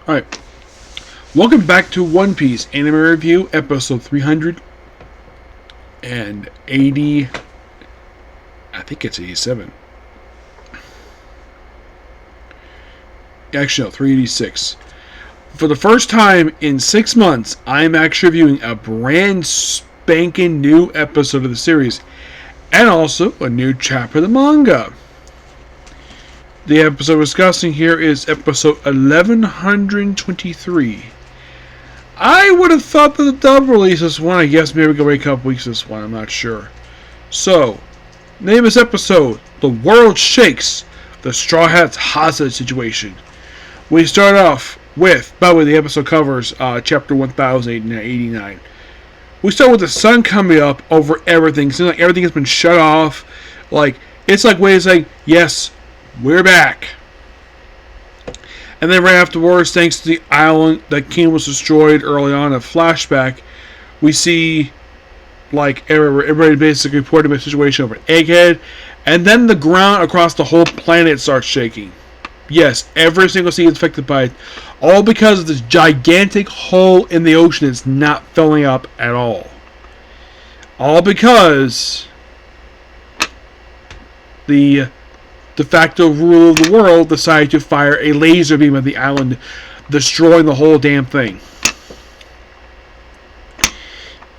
Alright, welcome back to One Piece Anime Review, episode 380. I think it's 87. Actually, no, 386. For the first time in 6 months, I'm actually reviewing a brand spanking new episode of the series, and also a new chapter of the manga. The episode we're discussing here is episode 1123. I would have thought that the dub release this one. I guess maybe we can wait a couple weeks this one. I'm not sure. So, name of this episode: The World Shakes. The Straw Hats hostage situation. We start off with, by the way, the episode covers chapter 1089. We start with the sun coming up over everything. It seems like everything has been shut off. It's like ways like, yes, we're back. And then right afterwards, thanks to the island that King was destroyed early on, a flashback, we see everybody basically reporting the situation over Egghead, and then the ground across the whole planet starts shaking. Yes, every single sea is affected by it, all because of this gigantic hole in the ocean that's not filling up at all. All because the de facto ruler of the world decided to fire a laser beam at the island, destroying the whole damn thing.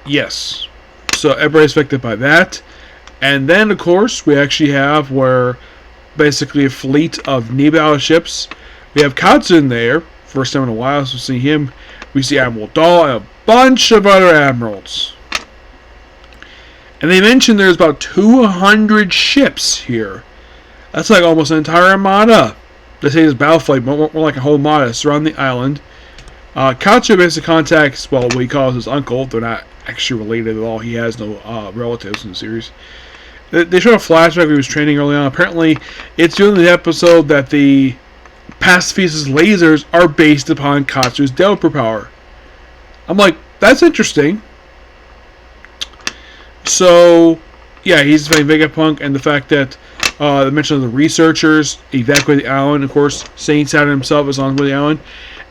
Yes. So everybody's affected by that. And then, of course, we actually have where basically a fleet of Nibao ships. We have Katsu in there. First time in a while, so we see him. We see Admiral Dahl and a bunch of other admirals. And they mentioned there's about 200 ships here. That's like almost an entire armada. They say it's battle fleet, more like a whole armada surrounding the island. Katsu basically contacts, what he calls his uncle. They're not actually related at all. He has no relatives in the series. They showed a flashback where he was training early on. Apparently, it's during the episode that the pacifist's lasers are based upon Katsu's Delta power. I'm like, that's interesting. So, yeah, he's fighting Vegapunk, and the fact that the mention of the researchers evacuate the island. Of course, Saint Saturn himself is on the island,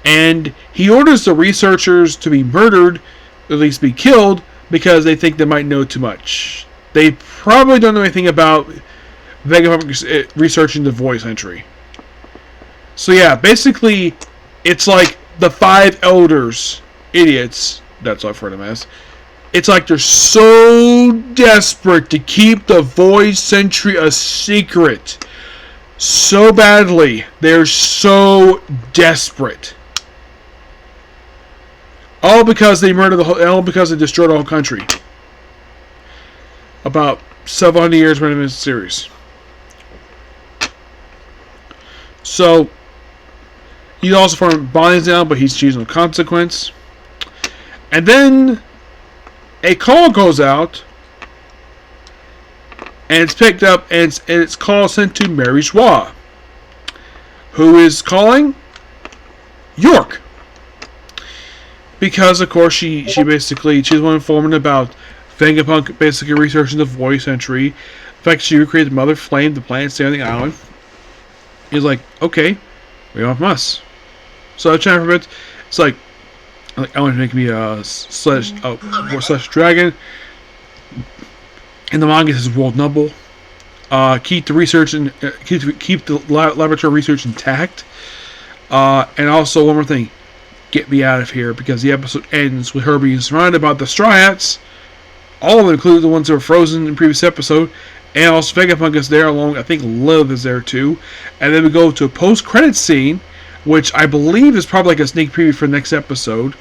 and he orders the researchers to be murdered, at least be killed, because they think they might know too much. They probably don't know anything about Vegapunk researching the voice entry. So yeah, basically, it's like the 5 elders, idiots, that's what I've heard them as. It's like they're so desperate to keep the void sentry a secret. So badly. They're so desperate. All because they murdered all because they destroyed the whole country. About 700 years running this series. So, he's also forming bodies down, but he's choosing no consequence. And then a call goes out, and it's picked up, and it's call sent to Mary Schwa, who is calling York, because of course she's one informant about Vegapunk basically researching the voice entry. In fact, she recreated the Mother Flame, the planet stay on the island. He's like, okay, what do you want from us? So I chat for a bit. It's like, I want to make me a slash dragon. And the manga says world noble. Keep the research and keep the laboratory research intact. And also one more thing, get me out of here, because the episode ends with her being surrounded by the Straw Hats. All of them, including the ones that were frozen in the previous episode. And also Vegapunk is there along. I think Lilith is there too. And then we go to a post-credit scene, which I believe is probably like a sneak preview for the next episode.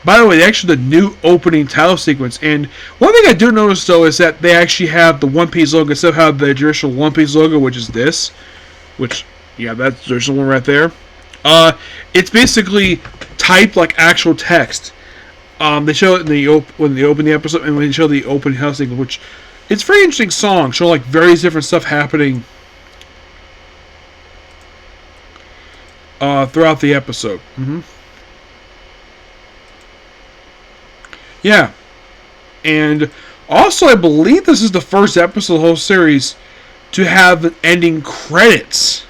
By the way, the new opening title sequence. And one thing I do notice, though, is that they actually have the One Piece logo instead of have the traditional One Piece logo, which is this. Which, yeah, that's the traditional one right there. It's basically typed like actual text. They show it when they open the episode, and when they show the opening title sequence, which it's a very interesting song. Show like various different stuff happening throughout the episode. Yeah. And also, I believe this is the first episode of the whole series to have ending credits.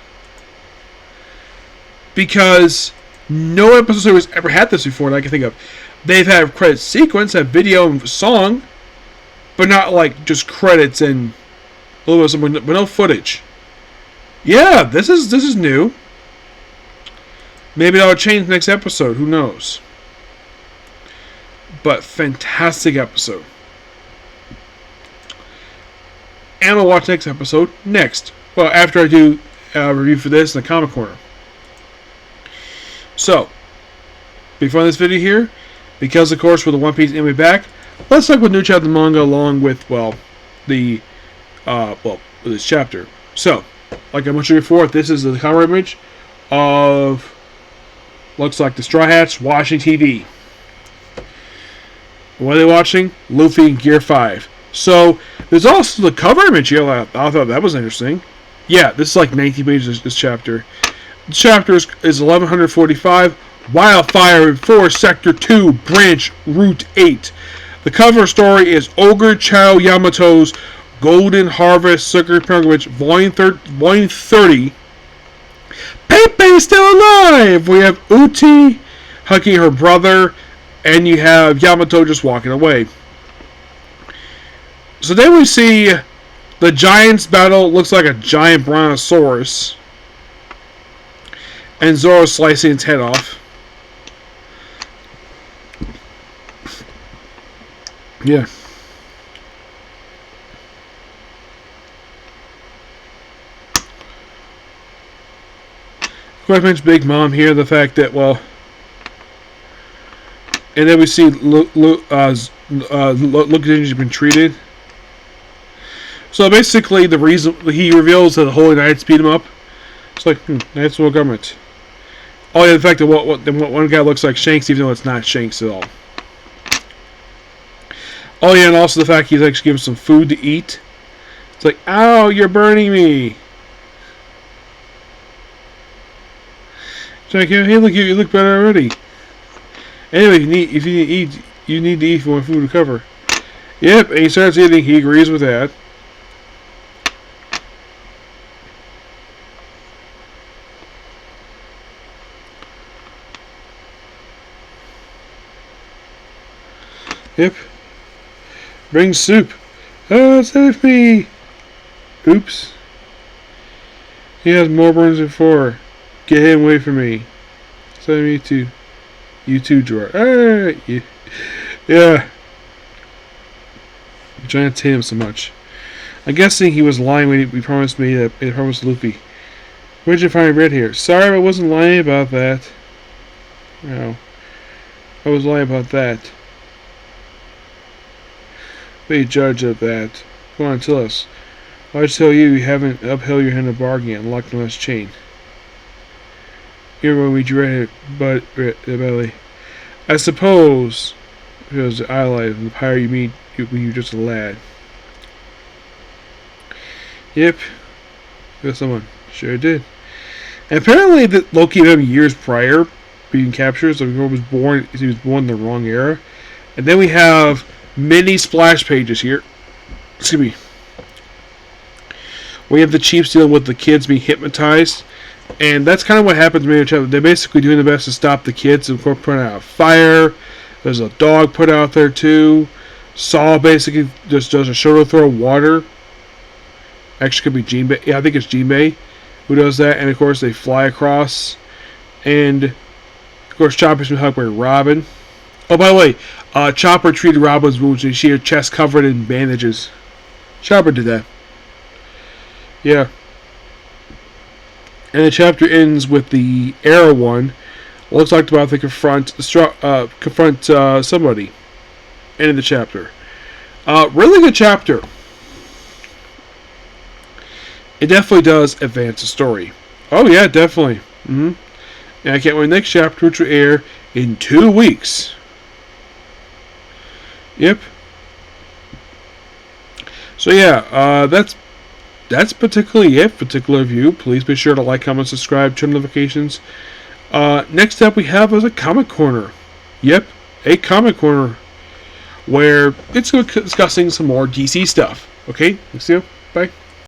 Because No episode series ever had this before that I can think of. They've had credit sequence, have video and song, but not like just credits and a little bit of something, but no footage. Yeah, this is new. Maybe that'll change next episode. Who knows? But fantastic episode. And I'll watch next episode next. Well, after I do a review for this in the Comic Corner. So, before this video here, because of course with the One Piece anime back, let's talk about new chapter manga along with this chapter. So, like I mentioned before, this is the cover image of looks like the Straw Hats watching TV. What are they watching? Luffy and Gear 5. So, there's also the cover image here. I thought that was interesting. Yeah, this is like 19 pages, this chapter. The chapter is 1145. Wildfire 4, Sector 2, Branch, Route 8. The cover story is Ogre Child Yamato's Golden Harvest Circular Pilgrimage, Volume 30. Pepe's still alive! We have Uti hugging her brother, and you have Yamato just walking away. So then we see the Giants battle. Looks like a giant brontosaurus. And Zoro slicing its head off. Yeah. Of course, I mentioned Big Mom here. The fact that, well... And then we see Luke has been treated. So basically, the reason he reveals that the Holy Knights beat him up. It's like, Knights of the government. Oh yeah, the fact that one guy looks like Shanks, even though it's not Shanks at all. Oh yeah, and also the fact he's actually given some food to eat. It's like, ow, you're burning me. It's like, hey, look, you look better already. Anyway, if you need to eat, you need to eat if you want food to cover. Yep, and he starts eating. He agrees with that. Yep. Bring soup. Oh, save me. Oops. He has more burns than 4. Get him away from me. Save me too. You too, Gerard. Alright. Yeah. I'm trying to hate him so much. I'm guessing he was lying when he promised me that he promised Luffy. Where'd you find bread here? Sorry, I wasn't lying about that. No. I was lying about that. Be judge of that. Go on, tell us. Why'd I tell you haven't upheld your end of bargain yet and locked on this chain? Here when we dread it, belly. I suppose it was the ally of the pirate you meet when you were just a lad. Yep. Got someone. Sure did. And apparently that Loki had him years prior being captured, so he was born in the wrong era. And then we have many splash pages here. Excuse me. We have the Chiefs dealing with the kids being hypnotized. And that's kind of what happens in the They're basically doing their best to stop the kids. Of course, putting out a fire. There's a dog put out there too. Saw basically just does a shoulder throw of water. Actually, could be Jinbei. Yeah, I think it's Jinbei who does that. And of course, they fly across. And of course, Chopper's been hugged by Robin. Oh, by the way, Chopper treated Robin's wounds and she had her chest covered in bandages. Chopper did that. Yeah. And the chapter ends with the Arrow one. Looks like they're about to confront somebody. End of the chapter. Really good chapter. It definitely does advance the story. Oh yeah, definitely. And I can't wait. Next chapter, which will air in 2 weeks. Yep. So yeah, that's particularly it. Particular review. Please be sure to like, comment, subscribe, turn notifications. Next up we have is a comic corner. Yep, a comic corner where it's discussing some more DC stuff. Okay, let's see you. Bye.